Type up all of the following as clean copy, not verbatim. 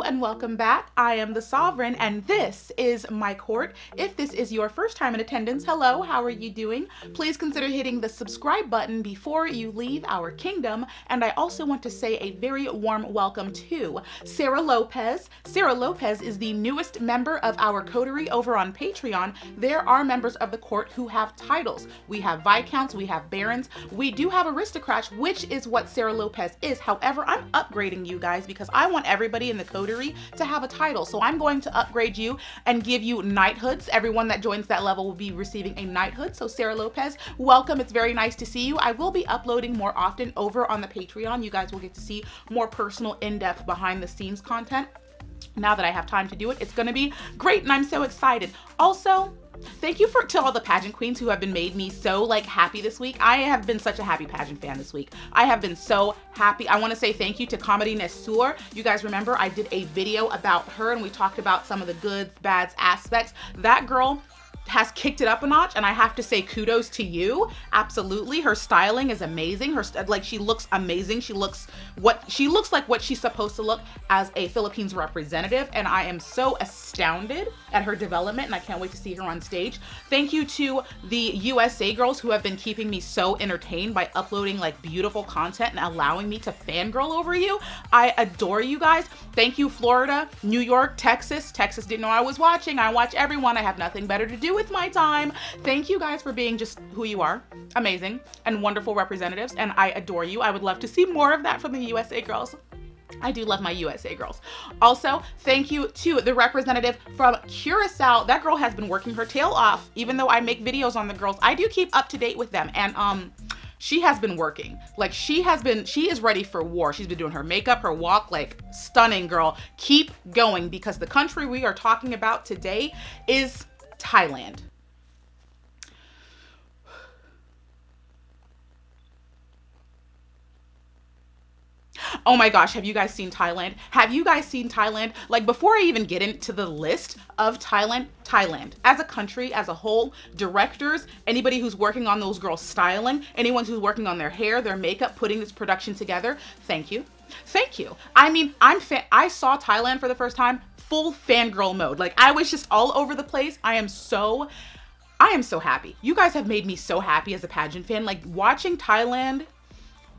and welcome back. I am the Sovereign and this is my court. If this is your first time in attendance, hello, how are you doing? Please consider hitting the subscribe button before you leave our kingdom. And I also want to say a very warm welcome to Sarah Lopez. Sarah Lopez is the newest member of our coterie over on Patreon. There are members of the court who have titles. We have Viscounts, we have Barons, we do have Aristocrats, which is what Sarah Lopez is. However, I'm upgrading you guys because I want everybody in the coterie to have a title. So I'm going to upgrade you and give you knighthoods. Everyone that joins that level will be receiving a knighthood. So Sarah Lopez, welcome. It's very nice to see you. I will be uploading more often over on the Patreon. You guys will get to see more personal, in-depth, behind-the-scenes content. Now that I have time to do it, it's going to be great and I'm so excited. Also, thank you to all the pageant queens who have been made me so happy this week. I have been such a happy pageant fan this week. I have been so happy. I want to say thank you to Comedy Nesur. You guys remember I did a video about her and we talked about some of the goods, bads, aspects. That girl has kicked it up a notch and I have to say kudos to you. Absolutely. Her styling is amazing. She looks amazing. She looks like what she's supposed to look as a Philippines representative, and I am so astounded at her development and I can't wait to see her on stage. Thank you to the USA girls who have been keeping me so entertained by uploading beautiful content and allowing me to fangirl over you. I adore you guys. Thank you, Florida, New York, Texas. Texas didn't know I was watching. I watch everyone. I have nothing better to do with my time. Thank you guys for being just who you are. Amazing and wonderful representatives, and I adore you. I would love to see more of that from the USA girls. I do love my USA girls. Also, thank you to the representative from Curacao. That girl has been working her tail off. Even though I make videos on the girls, I do keep up to date with them, and she has been working. She is ready for war. She's been doing her makeup, her walk, stunning girl. Keep going, because the country we are talking about today is Thailand. Oh my gosh, have you guys seen Thailand? Have you guys seen Thailand? Before I even get into the list of Thailand as a country, as a whole, directors, anybody who's working on those girls' styling, anyone who's working on their hair, their makeup, putting this production together, thank you. Thank you. I mean, I saw Thailand for the first time, full fangirl mode. I was just all over the place. I am so happy. You guys have made me so happy as a pageant fan. Watching Thailand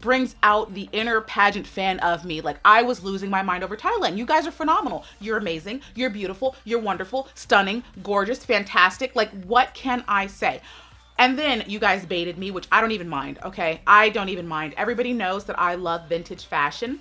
brings out the inner pageant fan of me. I was losing my mind over Thailand. You guys are phenomenal. You're amazing. You're beautiful. You're wonderful, stunning, gorgeous, fantastic. What can I say? And then you guys baited me, which I don't even mind, okay? I don't even mind. Everybody knows that I love vintage fashion.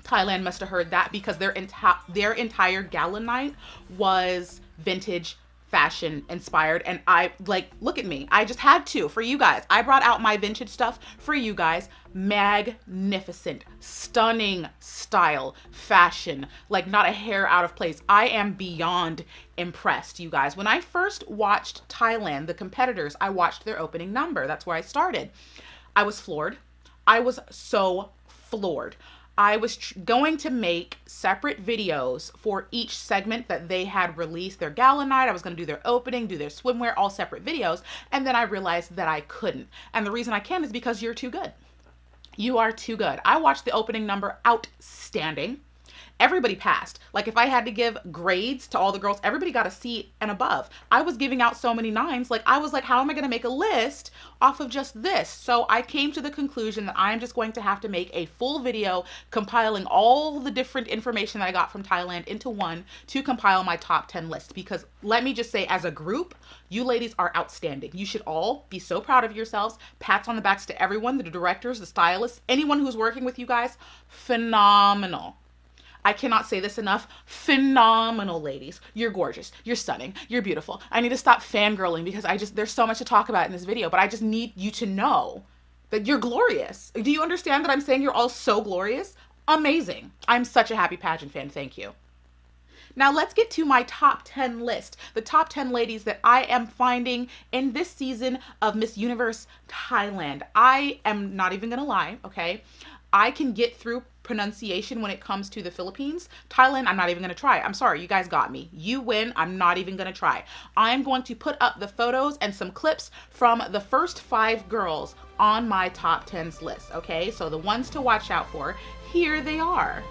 Thailand must have heard that because their entire gala night was vintage fashion inspired, and I look at me. I just had to for you guys. I brought out my vintage stuff for you guys. Magnificent, stunning style, fashion, not a hair out of place. I am beyond impressed, you guys. When I first watched Thailand, the competitors, I watched their opening number. That's where I started. I was floored. I was so floored. I was going to make separate videos for each segment that they had released. Their gala night, I was going to do their opening, do their swimwear, all separate videos. And then I realized that I couldn't. And the reason I can't is because you're too good. You are too good. I watched the opening number, outstanding. Everybody passed. If I had to give grades to all the girls, everybody got a C and above. I was giving out so many nines. I was how am I going to make a list off of just this? So I came to the conclusion that I'm just going to have to make a full video compiling all the different information that I got from Thailand into one to compile my top 10 list. Because let me just say, as a group, you ladies are outstanding. You should all be so proud of yourselves. Pats on the backs to everyone, the directors, the stylists, anyone who's working with you guys. Phenomenal. I cannot say this enough. Phenomenal, ladies. You're gorgeous. You're stunning. You're beautiful. I need to stop fangirling because there's so much to talk about in this video, but I just need you to know that you're glorious. Do you understand that I'm saying you're all so glorious? Amazing. I'm such a happy pageant fan. Thank you. Now let's get to my top 10 list. The top 10 ladies that I am finding in this season of Miss Universe Thailand. I am not even gonna lie, okay? I can get through pronunciation when it comes to the Philippines. Thailand, I'm not even going to try. I'm sorry, you guys got me. You win. I'm not even going to try. I'm going to put up the photos and some clips from the first 5 girls on my top 10s list, okay? So the ones to watch out for, here they are.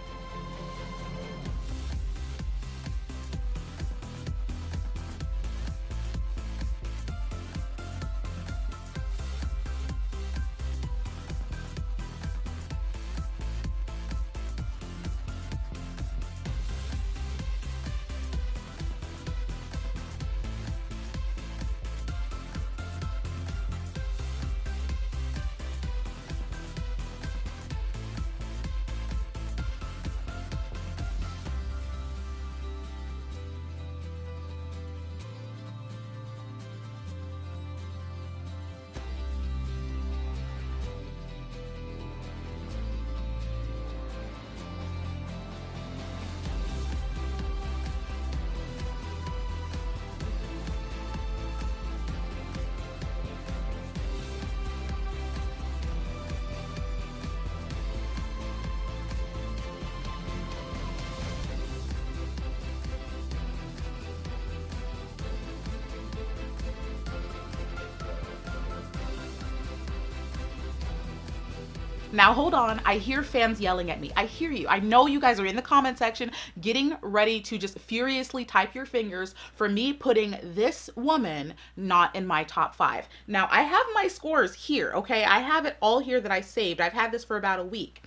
Now hold on, I hear fans yelling at me. I hear you. I know you guys are in the comment section getting ready to just furiously type your fingers for me putting this woman not in my top 5. Now I have my scores here, okay? I have it all here that I saved. I've had this for about a week.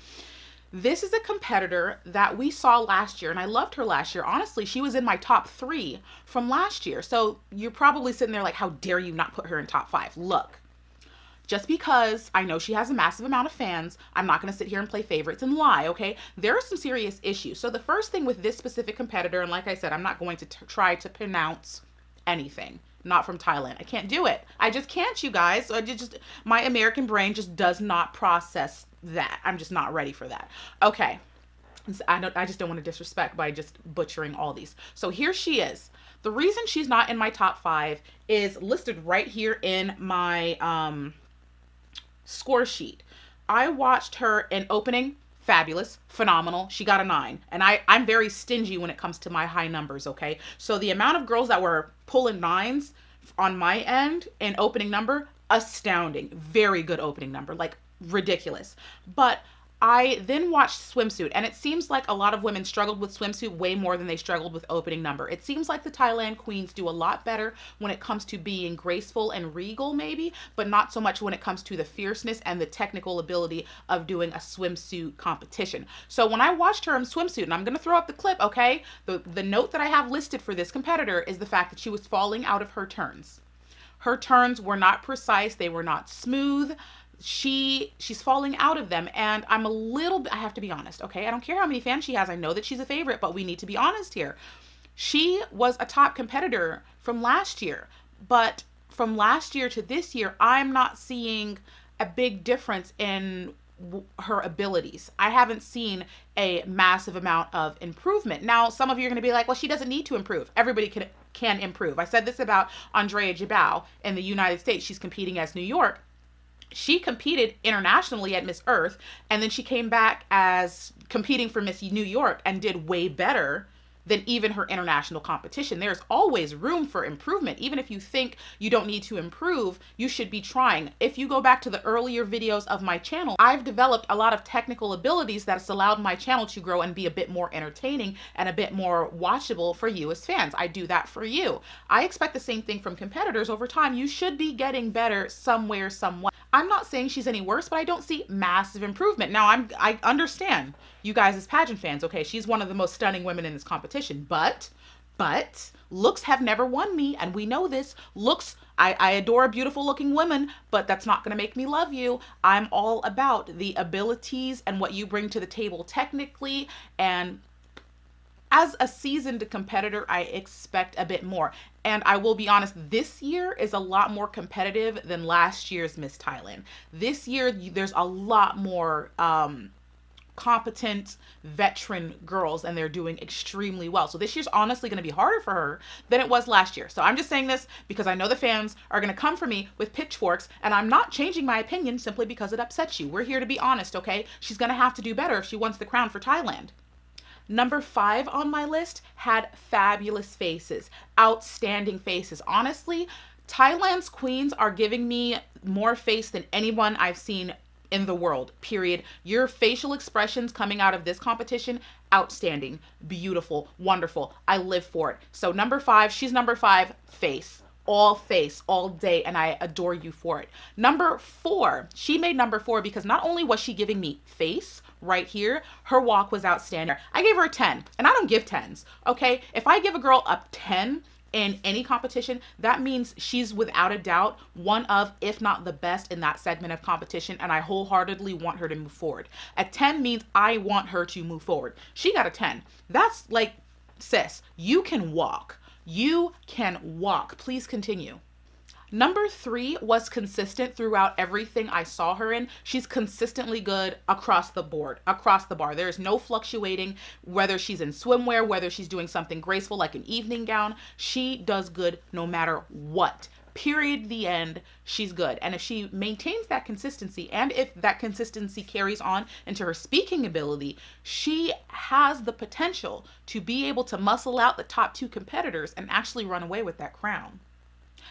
This is a competitor that we saw last year, and I loved her last year. Honestly, she was in my top 3 from last year. So you're probably sitting there like, how dare you not put her in top 5? Look, just because I know she has a massive amount of fans, I'm not going to sit here and play favorites and lie, okay? There are some serious issues. So the first thing with this specific competitor, and like I said, I'm not going to try to pronounce anything. Not from Thailand. I can't do it. I just can't, you guys. My American brain just does not process that. I'm just not ready for that. Okay. I just don't want to disrespect by just butchering all these. So here she is. The reason she's not in my top 5 is listed right here in my score sheet. I watched her in opening, fabulous, phenomenal. She got a 9. And I'm very stingy when it comes to my high numbers, okay? So the amount of girls that were pulling 9s on my end in opening number, astounding. Very good opening number, like ridiculous. But I then watched swimsuit, and it seems like a lot of women struggled with swimsuit way more than they struggled with opening number. It seems like the Thailand queens do a lot better when it comes to being graceful and regal maybe, but not so much when it comes to the fierceness and the technical ability of doing a swimsuit competition. So when I watched her in swimsuit, and I'm going to throw up the clip, okay? The note that I have listed for this competitor is the fact that she was falling out of her turns. Her turns were not precise. They were not smooth. She's falling out of them, and I'm a little bit, I have to be honest, okay? I don't care how many fans she has. I know that she's a favorite, but we need to be honest here. She was a top competitor from last year, but from last year to this year, I'm not seeing a big difference in her abilities. I haven't seen a massive amount of improvement. Now, some of you are going to be like, well, she doesn't need to improve. Everybody can improve. I said this about Andrea Jabal in the United States. She's competing as New York. She competed internationally at Miss Earth, and then she came back as competing for Miss New York and did way better than even her international competition. There's always room for improvement. Even if you think you don't need to improve, you should be trying. If you go back to the earlier videos of my channel, I've developed a lot of technical abilities that has allowed my channel to grow and be a bit more entertaining and a bit more watchable for you as fans. I do that for you. I expect the same thing from competitors over time. You should be getting better somewhere, somewhere. I'm not saying she's any worse, but I don't see massive improvement. Now, I understand you guys as pageant fans, okay? She's one of the most stunning women in this competition, but looks have never won me, and we know this. Looks, I adore beautiful looking women, but that's not going to make me love you. I'm all about the abilities and what you bring to the table technically, and as a seasoned competitor, I expect a bit more. And I will be honest, this year is a lot more competitive than last year's Miss Thailand. This year, there's a lot more competent veteran girls, and they're doing extremely well. So this year's honestly going to be harder for her than it was last year. So I'm just saying this because I know the fans are going to come for me with pitchforks, and I'm not changing my opinion simply because it upsets you. We're here to be honest, okay? She's going to have to do better if she wants the crown for Thailand. Number 5 on my list had fabulous faces, outstanding faces. Honestly, Thailand's queens are giving me more face than anyone I've seen in the world, period. Your facial expressions coming out of this competition, outstanding, beautiful, wonderful. I live for it. So number 5, she's number 5, face all day, and I adore you for it. Number 4, she made number 4 because not only was she giving me face right here, her walk was outstanding. I gave her a 10, and I don't give 10s, okay? If I give a girl a 10 in any competition, that means she's without a doubt one of, if not the best in that segment of competition, and I wholeheartedly want her to move forward. A 10 means I want her to move forward. She got a 10. That's like, sis, you can walk. You can walk. Please continue. Number 3 was consistent throughout everything I saw her in. She's consistently good across the board, across the bar. There's no fluctuating whether she's in swimwear, whether she's doing something graceful like an evening gown. She does good no matter what. Period. The end. She's good. And if she maintains that consistency, and if that consistency carries on into her speaking ability, she has the potential to be able to muscle out the top 2 competitors and actually run away with that crown.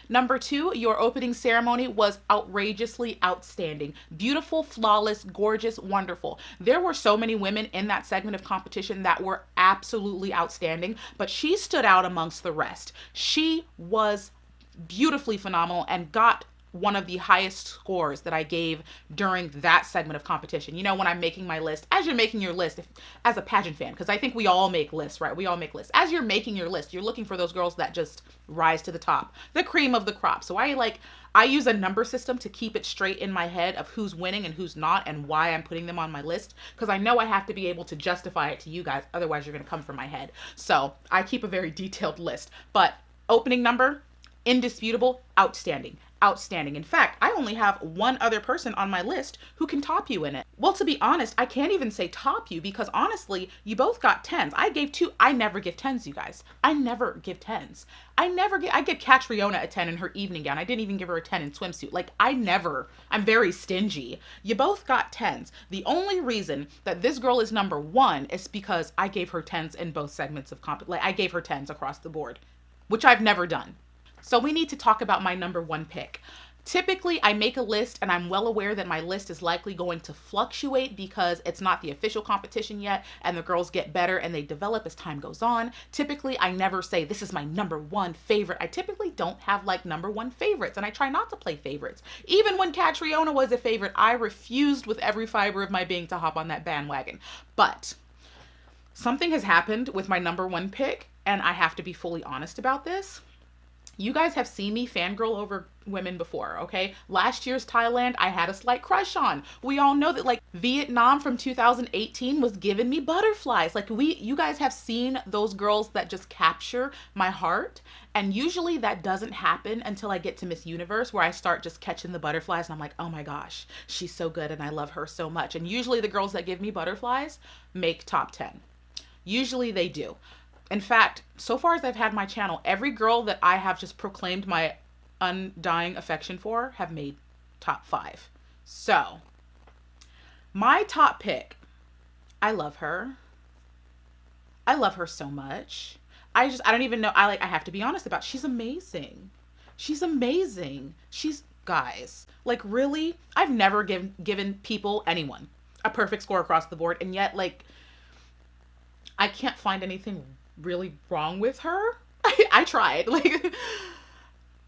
Number 2, your opening ceremony was outrageously outstanding. Beautiful, flawless, gorgeous, wonderful. There were so many women in that segment of competition that were absolutely outstanding, but she stood out amongst the rest. She was beautifully phenomenal and got one of the highest scores that I gave during that segment of competition. You know, when I'm making my list, as you're making your list, as a pageant fan, because I think we all make lists, right? We all make lists. As you're making your list, you're looking for those girls that just rise to the top, the cream of the crop. So I use a number system to keep it straight in my head of who's winning and who's not and why I'm putting them on my list, because I know I have to be able to justify it to you guys. Otherwise, you're going to come from my head. So I keep a very detailed list. But opening number, indisputable, outstanding. Outstanding. In fact, I only have one other person on my list who can top you in it. Well, to be honest, I can't even say top you because honestly, you both got 10s. I gave 2. I never give 10s, you guys. I never give 10s. I get Catriona a 10 in her evening gown. I didn't even give her a 10 in swimsuit. Like, I'm very stingy. You both got 10s. The only reason that this girl is number 1 is because I gave her 10s in both segments of I gave her 10s across the board, which I've never done. So we need to talk about my number 1 pick. Typically, I make a list and I'm well aware that my list is likely going to fluctuate because it's not the official competition yet and the girls get better and they develop as time goes on. Typically, I never say this is my number 1 favorite. I typically don't have like number 1 favorites and I try not to play favorites. Even when Catriona was a favorite, I refused with every fiber of my being to hop on that bandwagon. But something has happened with my number 1 pick and I have to be fully honest about this. You guys have seen me fangirl over women before, okay? Last year's Thailand, I had a slight crush on. We all know that like Vietnam from 2018 was giving me butterflies. Like you guys have seen those girls that just capture my heart. And usually that doesn't happen until I get to Miss Universe where I start just catching the butterflies and I'm like, oh my gosh, she's so good and I love her so much. And usually the girls that give me butterflies make top 10. Usually they do. In fact, so far as I've had my channel, every girl that I have just proclaimed my undying affection for have made top 5. So, my top pick, I love her. I love her so much. I don't even know, I have to be honest about it. She's amazing. She's amazing. Guys, like really, I've never given anyone, a perfect score across the board. And yet, like, I can't find anything really wrong with her. I tried, like,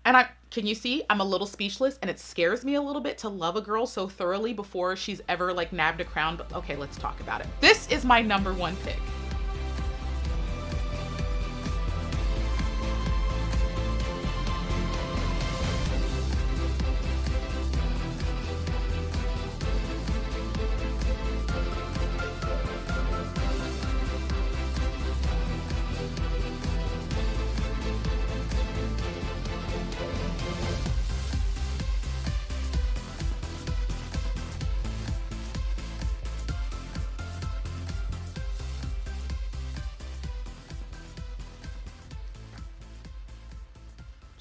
and can you see I'm a little speechless and it scares me a little bit to love a girl so thoroughly before she's ever like nabbed a crown. But okay, let's talk about it. This is my number 1 pick.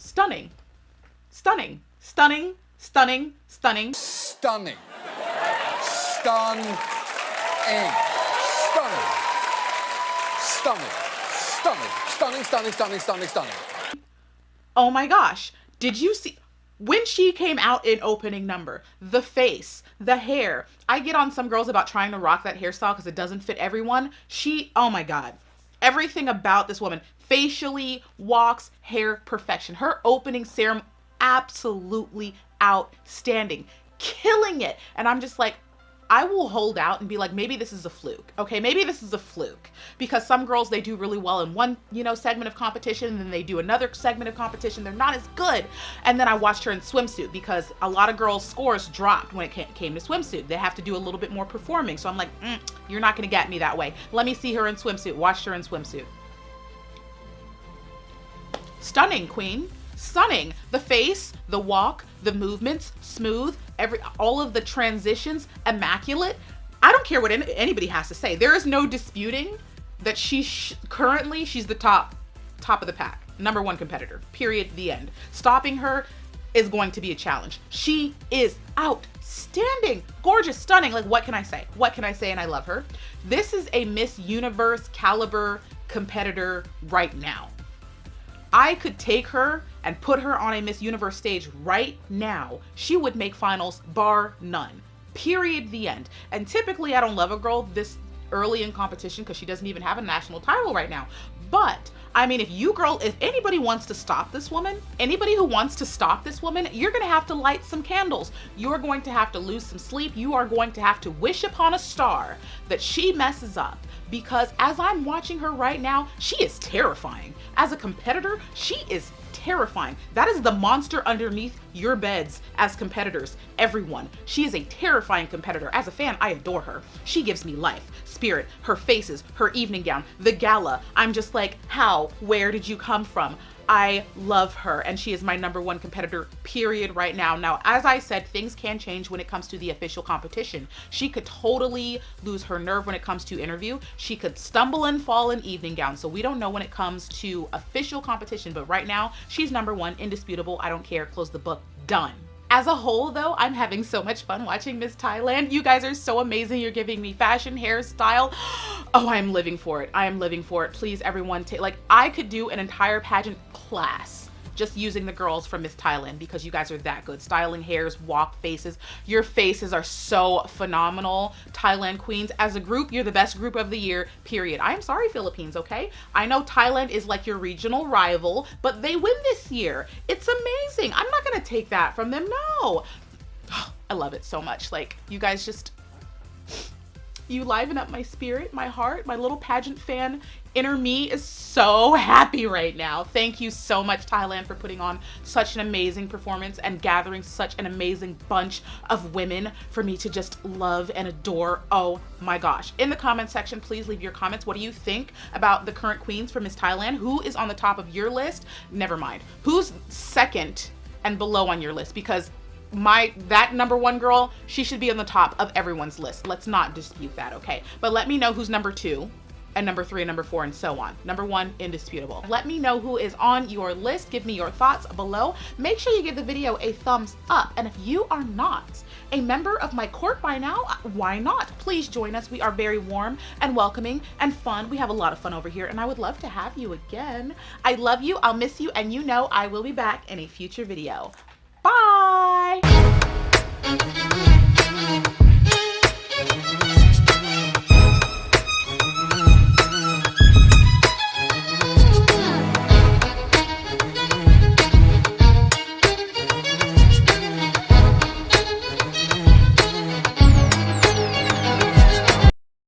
Stunning. Stunning. Stunning. Stunning. Stunning. Stunning. Stunning. Stunning. Stunning. Stunning. Stunning. Stunning. Stunning. Stunning. Stunning. Oh my gosh. Did you see when she came out in opening number? The face, the hair. I get on some girls about trying to rock that hairstyle because it doesn't fit everyone. Oh my God. Everything about this woman, facially, walks, hair, perfection. Her opening ceremony, absolutely outstanding, killing it. And I'm just like, I will hold out and be like, maybe this is a fluke. Okay, maybe this is a fluke. Because some girls, they do really well in one, segment of competition, and then they do another segment of competition. They're not as good. And then I watched her in swimsuit because a lot of girls' scores dropped when it came to swimsuit. They have to do a little bit more performing. So I'm like, you're not going to get me that way. Let me see her in swimsuit. Watched her in swimsuit. Stunning, queen. Stunning. The face, the walk, the movements, smooth, all of the transitions, immaculate. I don't care what anybody has to say. There is no disputing that currently she's the top of the pack, number 1 competitor, period, the end. Stopping her is going to be a challenge. She is outstanding, gorgeous, stunning. Like, what can I say? What can I say? And I love her. This is a Miss Universe caliber competitor right now. I could take her and put her on a Miss Universe stage right now, she would make finals bar none. Period, the end. And typically I don't love a girl this early in competition because she doesn't even have a national title right now. But I mean, if anybody wants to stop this woman, anybody who wants to stop this woman, you're going to have to light some candles. You're going to have to lose some sleep. You are going to have to wish upon a star that she messes up, because as I'm watching her right now, she is terrifying. As a competitor, she is terrifying. That is the monster underneath your beds as competitors, everyone. She is a terrifying competitor. As a fan, I adore her. She gives me life, spirit, her faces, her evening gown, the gala. I'm just like, how? Where did you come from? I love her, and she is my #1 competitor, period, right now. Now, as I said, things can change when it comes to the official competition. She could totally lose her nerve when it comes to interview. She could stumble and fall in evening gown. So we don't know when it comes to official competition, but right now, she's #1, indisputable. I don't care. Close the book. Done. As a whole, though, I'm having so much fun watching Miss Thailand. You guys are so amazing. You're giving me fashion, hairstyle. Oh, I'm living for it. I am living for it. Please, everyone, I could do an entire pageant class just using the girls from Miss Thailand, because you guys are that good. Styling hairs, walk faces. Your faces are so phenomenal. Thailand queens, as a group, you're the best group of the year, period. I'm sorry, Philippines, okay? I know Thailand is like your regional rival, but they win this year. It's amazing. I'm not gonna take that from them, no. I love it so much. Like, you guys just, you liven up my spirit, my heart. My little pageant fan inner me is so happy right now. Thank you so much, Thailand, for putting on such an amazing performance and gathering such an amazing bunch of women for me to just love and adore. Oh my gosh. In the comment section, please leave your comments. What do you think about the current queens for Miss Thailand? Who is on the top of your list? Never mind. Who's second and below on your list? Because that #1 girl, she should be on the top of everyone's list. Let's not dispute that, okay? But let me know who's #2 and #3 and #4 and so on. #1, indisputable. Let me know who is on your list. Give me your thoughts below. Make sure you give the video a thumbs up. And if you are not a member of my court by now, why not? Please join us. We are very warm and welcoming and fun. We have a lot of fun over here, and I would love to have you again. I love you. I'll miss you. And you know I will be back in a future video. Bye!